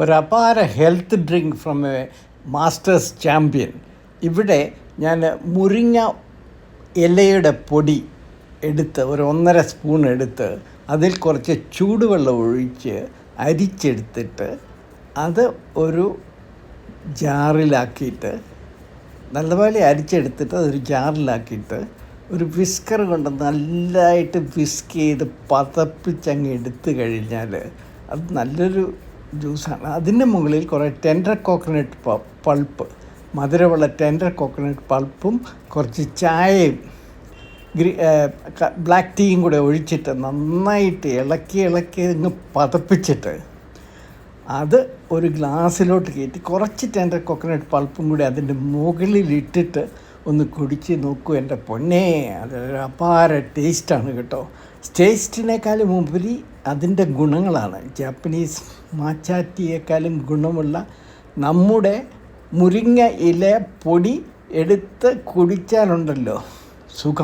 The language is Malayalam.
ഒരപാര health drink from a masters champion. ഇവിടെ ഞാൻ മുരിങ്ങ ഇലയുടെ പൊടി എടുത്ത് 1.5 സ്പൂൺ എടുത്ത് അതിൽ കുറച്ച് ചൂടുവെള്ളം ഒഴിച്ച് അരിച്ചെടുത്തിട്ട് അത് ഒരു ജാറിലാക്കിയിട്ട് നല്ലപോലെ അരിച്ചെടുത്തിട്ട് അതൊരു ജാറിലാക്കിയിട്ട് ഒരു വിസ്കർ കൊണ്ട് നല്ലതായിട്ട് വിസ്ക് ചെയ്ത് പതപ്പിച്ചങ്ങ് എടുത്തു കഴിഞ്ഞാൽ അത് നല്ലൊരു ജ്യൂസാണ്. അതിൻ്റെ മുകളിൽ കുറേ ടെൻഡർ കോക്കനട്ട് പൾപ്പ്, മധുരമുള്ള ടെൻഡർ കോക്കനട്ട് പൾപ്പും കുറച്ച് ചായയും ബ്ലാക്ക് ടീയും കൂടെ ഒഴിച്ചിട്ട് നന്നായിട്ട് ഇളക്കി അങ്ങ് പതപ്പിച്ചിട്ട് അത് ഒരു ഗ്ലാസ്സിലോട്ട് കയറ്റി കുറച്ച് ടെൻഡർ കോക്കനട്ട് പൾപ്പും കൂടി അതിൻ്റെ മുകളിലിട്ടിട്ട് ഒന്ന് കുടിച്ച് നോക്കൂ എൻ്റെ പൊന്നേ. അതൊരു അപാര ടേസ്റ്റാണ് കേട്ടോ. ടേസ്റ്റിനേക്കാളും ഉപരി അതിൻ്റെ ഗുണങ്ങളാണ്. ജാപ്പനീസ് മാച്ചാ ടീയേക്കാളും ഗുണമുള്ള നമ്മുടെ മുരിങ്ങ ഇല പൊടി എടുത്ത് കുടിച്ചാലുണ്ടല്ലോ സുഖം.